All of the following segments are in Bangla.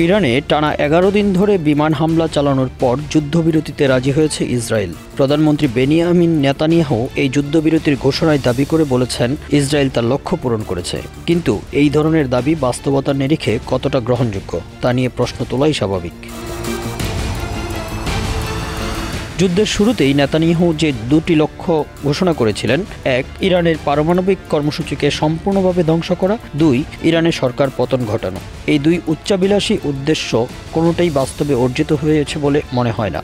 ইরানে টানা ১১ দিন ধরে বিমান হামলা চালানোর পর যুদ্ধবিরতিতে রাজি হয়েছে ইসরায়েল। প্রধানমন্ত্রী বেনিয়ামিন নেতানিয়াহু এই যুদ্ধবিরতির ঘোষণায় দাবি করে বলেছেন, ইসরায়েল তার লক্ষ্য পূরণ করেছে। কিন্তু এই ধরনের দাবি বাস্তবতার নিরিখে কতটা গ্রহণযোগ্য তা নিয়ে প্রশ্ন তোলাই স্বাভাবিক। যুদ্ধের শুরুতেই নেতানিয়াহু যে দুটি লক্ষ্য ঘোষণা করেছিলেন, এক, ইরানের পারমাণবিক কর্মসূচিকে সম্পূর্ণভাবে ধ্বংস করা, দুই, ইরানের সরকার পতন ঘটানো। এই দুই উচ্চাভিলাষী উদ্দেশ্য কোনোটাই বাস্তবে অর্জিত হয়েছে বলে মনে হয় না।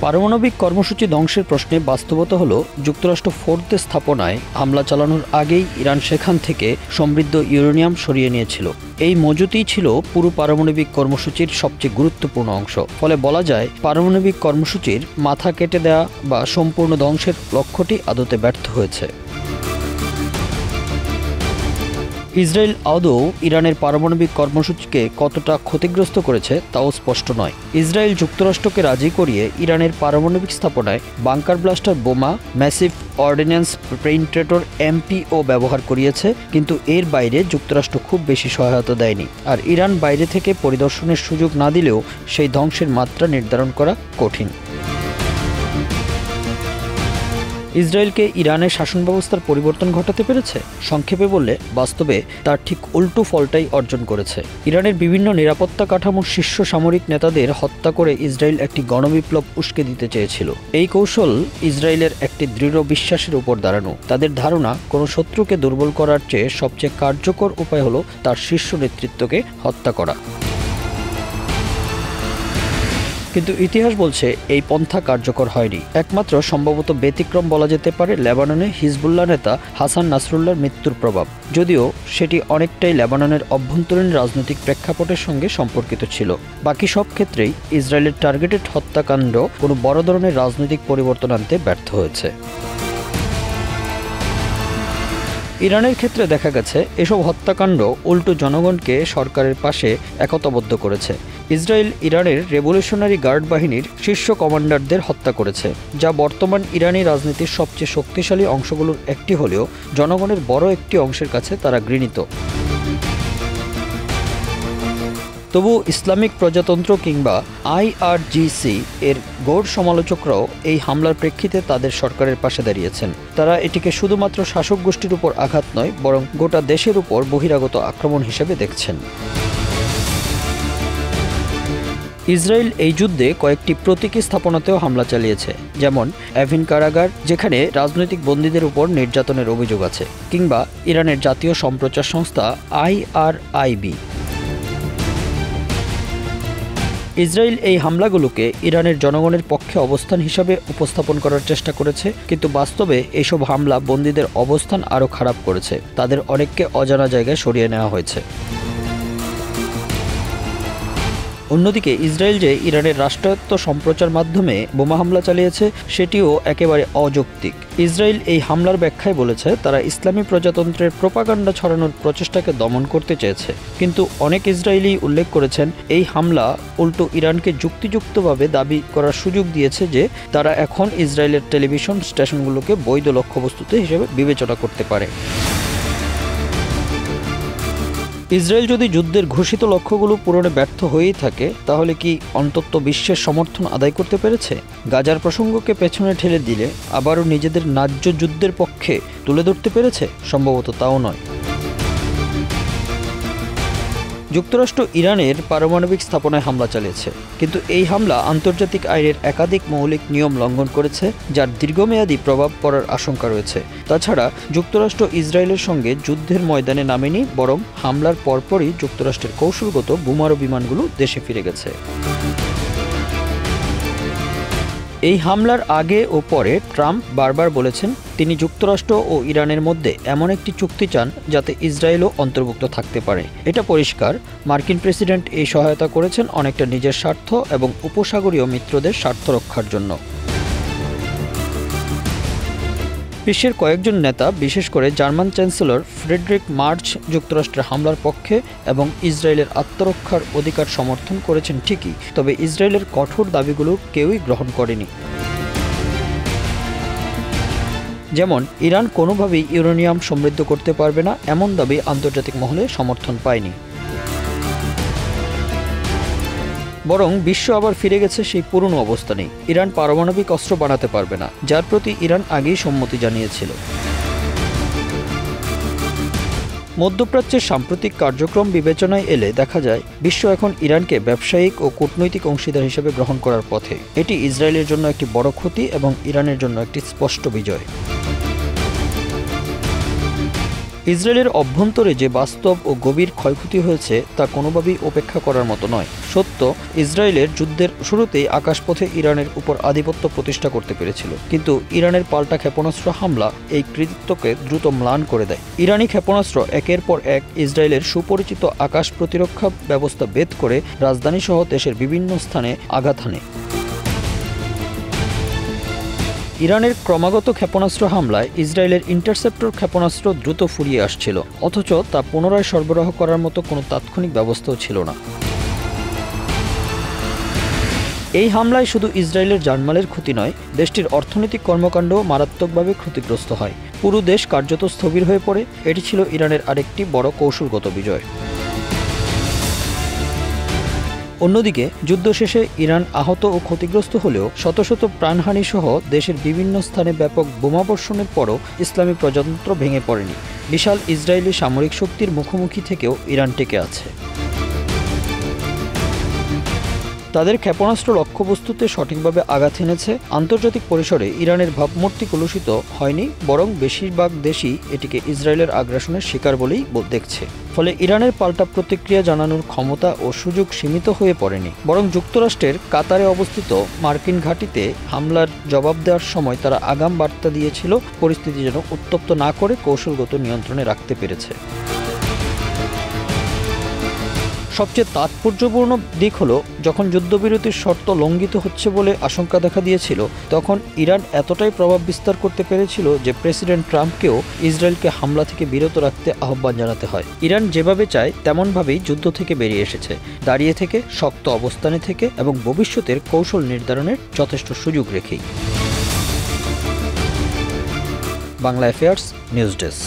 পারমাণবিক কর্মসূচি ধ্বংসের প্রশ্নে বাস্তবতা হলো, যুক্তরাষ্ট্র ফোর্দে স্থাপনায় হামলা চালানোর আগেই ইরান সেখান থেকে সমৃদ্ধ ইউরেনিয়াম সরিয়ে নিয়েছিল। এই মজুতই ছিল পুরো পারমাণবিক কর্মসূচির সবচেয়ে গুরুত্বপূর্ণ অংশ। ফলে বলা যায়, পারমাণবিক কর্মসূচির মাথা কেটে দেওয়া বা সম্পূর্ণ ধ্বংসের লক্ষ্যটি আদতে ব্যর্থ হয়েছে। ইসরায়েল আদৌ ইরানের পারমাণবিক কর্মসূচিকে কতটা ক্ষতিগ্রস্ত করেছে তাও স্পষ্ট নয়। ইসরায়েল যুক্তরাষ্ট্রকে রাজি করিয়ে ইরানের পারমাণবিক স্থাপনায় বাংকার ব্লাস্টার বোমা, ম্যাসিভ অর্ডিন্যান্স পেনিট্রেটর MPO ব্যবহার করিয়েছে, কিন্তু এর বাইরে যুক্তরাষ্ট্র খুব বেশি সহায়তা দেয়নি। আর ইরান বাইরে থেকে পরিদর্শনের সুযোগ না দিলেও সেই ধ্বংসের মাত্রা নির্ধারণ করা কঠিন। ইসরায়েলকে ইরানের শাসন ব্যবস্থার পরিবর্তন ঘটাতে পেরেছে? সংক্ষেপে বললে, বাস্তবে তার ঠিক উল্টো ফলটাই অর্জন করেছে। ইরানের বিভিন্ন নিরাপত্তা কাঠামোর শীর্ষ সামরিক নেতাদের হত্যা করে ইসরায়েল একটি গণবিপ্লব উস্কে দিতে চেয়েছিল। এই কৌশল ইসরায়েলের একটি দৃঢ় বিশ্বাসের উপর দাঁড়ানো। তাদের ধারণা, কোনো শত্রুকে দুর্বল করার চেয়ে সবচেয়ে কার্যকর উপায় হলো তার শীর্ষ নেতৃত্বকে হত্যা করা। কিন্তু ইতিহাস বলছে এই পন্থা কার্যকর হয়নি। একমাত্র সম্ভবত ব্যতিক্রম বলা যেতে পারে লেবাননে হিজবুল্লাহ নেতা হাসান নাসরুল্লাহর মৃত্যুর প্রভাব, যদিও সেটি অনেকটাই লেবাননের অভ্যন্তরীণ রাজনৈতিক প্রেক্ষাপটের সঙ্গে সম্পর্কিত ছিল। বাকি সব ক্ষেত্রেই ইসরায়েলের টার্গেটেড হত্যাকাণ্ড কোনো বড় ধরনের রাজনৈতিক পরিবর্তন আনতে ব্যর্থ হয়েছে। ইরানের ক্ষেত্রে দেখা গেছে, এসব হত্যাকাণ্ড উল্টো জনগণকে সরকারের পাশে একতাবদ্ধ করেছে। ইসরায়েল ইরানের রেভলিউশনারি গার্ড বাহিনীর শীর্ষ কমান্ডারদের হত্যা করেছে, যা বর্তমান ইরানি রাজনীতির সবচেয়ে শক্তিশালী অংশগুলোর একটি হলেও জনগণের বড় একটি অংশের কাছে তারা ঘৃণিত। তবু ইসলামিক প্রজাতন্ত্র কিংবা IRGC এর গৌড় সমালোচকরাও এই হামলার প্রেক্ষিতে তাদের সরকারের পাশে দাঁড়িয়েছেন। তারা এটিকে শুধুমাত্র শাসক গোষ্ঠীর উপর আঘাত নয়, বরং গোটা দেশের উপর বহিরাগত আক্রমণ হিসেবে দেখছেন। ইসরায়েল এই যুদ্ধে কয়েকটি প্রতীকী স্থাপনাতেও হামলা চালিয়েছে, যেমন এভিন কারাগার, যেখানে রাজনৈতিক বন্দীদের উপর নির্যাতনের অভিযোগ আছে, কিংবা ইরানের জাতীয় সম্প্রচার সংস্থা IRIB। ইসরায়েল এই হামলাগুলোকে ইরানের জনগণের পক্ষে অবস্থান হিসাবে উপস্থাপন করার চেষ্টা করেছে, কিন্তু বাস্তবে এইসব হামলা বন্দীদের অবস্থান আরও খারাপ করেছে। তাদের অনেককে অজানা জায়গায় সরিয়ে নেওয়া হয়েছে। অন্যদিকে ইসরায়েল যে ইরানের রাষ্ট্রায়ত্ত সম্প্রচার মাধ্যমে বোমা হামলা চালিয়েছে, সেটিও একেবারে অযৌক্তিক। ইসরায়েল এই হামলার ব্যাখ্যায় বলেছে, তারা ইসলামী প্রজাতন্ত্রের প্রোপাগান্ডা ছড়ানোর প্রচেষ্টাকে দমন করতে চেয়েছে। কিন্তু অনেক ইসরায়েলি উল্লেখ করেছেন, এই হামলা উল্টো ইরানকে যুক্তিযুক্তভাবে দাবি করার সুযোগ দিয়েছে যে তারা এখন ইসরায়েলের টেলিভিশন স্টেশনগুলোকে বৈধ লক্ষ্যবস্তু হিসেবে বিবেচনা করতে পারে। ইসরায়েল যদি যুদ্ধের ঘোষিত লক্ষ্যগুলো পূরণে ব্যর্থ হয়েই থাকে, তাহলে কি অন্তত বিশ্বের সমর্থন আদায় করতে পেরেছে? গাজার প্রসঙ্গকে পেছনে ঠেলে দিলে আবারও নিজেদের ন্যায্য যুদ্ধের পক্ষে তুলে ধরতে পেরেছে? সম্ভবত তাও নয়। যুক্তরাষ্ট্র ইরানের পারমাণবিক স্থাপনায় হামলা চালিয়েছে, কিন্তু এই হামলা আন্তর্জাতিক আইনের একাধিক মৌলিক নিয়ম লঙ্ঘন করেছে, যার দীর্ঘমেয়াদী প্রভাব পড়ার আশঙ্কা রয়েছে। তাছাড়া যুক্তরাষ্ট্র ইসরায়েলের সঙ্গে যুদ্ধের ময়দানে নামেনি, বরং হামলার পরপরই যুক্তরাষ্ট্রের কৌশলগত বোমারু বিমানগুলো দেশে ফিরে গেছে। এই হামলার আগে ও পরে ট্রাম্প বারবার বলেছেন, তিনি যুক্তরাষ্ট্র ও ইরানের মধ্যে এমন একটি চুক্তি চান যাতে ইসরায়েলও অন্তর্ভুক্ত থাকতে পারে। এটা পরিষ্কার, মার্কিন প্রেসিডেন্ট এই সহায়তা করেছেন অনেকটা নিজের স্বার্থ এবং উপসাগরীয় মিত্রদের স্বার্থ রক্ষার জন্য। বিশ্বের কয়েকজন নেতা, বিশেষ করে জার্মান চ্যান্সেলর ফ্রেডরিক মার্চ, যুক্তরাষ্ট্রের হামলার পক্ষে এবং ইসরায়েলের আত্মরক্ষার অধিকার সমর্থন করেছেন ঠিকই, তবে ইসরায়েলের কঠোর দাবিগুলো কেউই গ্রহণ করেনি। যেমন ইরান কোনোভাবেই ইউরেনিয়াম সমৃদ্ধ করতে পারবে না, এমন দাবি আন্তর্জাতিক মহলে সমর্থন পায়নি। বরং বিশ্ব আবার ফিরে গেছে সেই পুরনো অবস্থানেই। ইরান পারমাণবিক অস্ত্র বানাতে পারবে না, যার প্রতি ইরান আগেই সম্মতি জানিয়েছিল। মধ্যপ্রাচ্যের সাম্প্রতিক কার্যক্রম বিবেচনায় এলে দেখা যায় বিশ্ব এখন ইরানকে ব্যবসায়িক ও কূটনৈতিক অংশীদার হিসেবে গ্রহণ করার পথে। এটি ইসরায়েলের জন্য একটি বড় ক্ষতি এবং ইরানের জন্য একটি স্পষ্ট বিজয়। ইসরায়েলের অভ্যন্তরে যে বাস্তব ও গভীর ক্ষয়ক্ষতি হয়েছে তা কোনোভাবেই উপেক্ষা করার মতো নয়। সত্য, ইসরায়েলের যুদ্ধের শুরুতেই আকাশপথে ইরানের উপর আধিপত্য প্রতিষ্ঠা করতে পেরেছিল, কিন্তু ইরানের পাল্টা ক্ষেপণাস্ত্র হামলা এই কৃতিত্বকে দ্রুত ম্লান করে দেয়। ইরানি ক্ষেপণাস্ত্র একের পর এক ইসরায়েলের সুপরিচিত আকাশ প্রতিরক্ষা ব্যবস্থা ভেদ করে রাজধানীসহ দেশের বিভিন্ন স্থানে আঘাত হানে। ইরানের ক্রমাগত ক্ষেপণাস্ত্র হামলায় ইসরায়েলের ইন্টারসেপ্টর ক্ষেপণাস্ত্র দ্রুত ফুরিয়ে আসছিল, অথচ তা পুনরায় সরবরাহ করার মতো কোনো তাৎক্ষণিক ব্যবস্থাও ছিল না। এই হামলায় শুধু ইসরায়েলের জানমালের ক্ষতি নয়, দেশটির অর্থনৈতিক কর্মকাণ্ডও মারাত্মকভাবে ক্ষতিগ্রস্ত হয়। পুরো দেশ কার্যত স্থবির হয়ে পড়ে। এটি ছিল ইরানের আরেকটি বড় কৌশলগত বিজয়। অন্যদিকে যুদ্ধ শেষে ইরান আহত ও ক্ষতিগ্রস্ত হলেও শত শত প্রাণহানি সহ দেশের বিভিন্ন স্থানে ব্যাপক বোমাবর্ষণের পরও ইসলামী প্রজাতন্ত্র ভেঙে পড়েনি। বিশাল ইসরায়েলি সামরিক শক্তির মুখোমুখি থেকেও ইরান টিকে আছে। তাদের ক্ষেপণাস্ত্র লক্ষ্যবস্তুতে সঠিকভাবে আঘাত এনেছে। আন্তর্জাতিক পরিসরে ইরানের ভাবমূর্তি কলুষিত হয়নি, বরং বেশিরভাগ দেশই এটিকে ইসরায়েলের আগ্রাসনের শিকার বলেই দেখছে। ফলে ইরানের পাল্টা প্রতিক্রিয়া জানানোর ক্ষমতা ও সুযোগ সীমিত হয়ে পড়েনি, বরং যুক্তরাষ্ট্রের কাতারে অবস্থিত মার্কিন ঘাঁটিতে হামলার জবাব দেওয়ার সময় তারা আগাম বার্তা দিয়েছিল পরিস্থিতি যেন উত্তপ্ত না করে কৌশলগত নিয়ন্ত্রণে রাখতে পেরেছে। সবচেয়ে তাৎপর্যপূর্ণ দিক হলো, যখন যুদ্ধবিরতির শর্ত লঙ্ঘিত হচ্ছে বলে আশঙ্কা দেখা দিয়েছিল, তখন ইরান এতটাই প্রভাব বিস্তার করতে পেরেছিল যে প্রেসিডেন্ট ট্রাম্পকেও ইসরায়েলকে হামলা থেকে বিরত রাখতে আহ্বান জানাতে হয়। ইরান যেভাবে চায় তেমনভাবেই যুদ্ধ থেকে বেরিয়ে এসেছে, দাঁড়িয়ে থেকে, শক্ত অবস্থানে থেকে এবং ভবিষ্যতের কৌশল নির্ধারণের যথেষ্ট সুযোগ রেখেই। Bangla affairs news desk.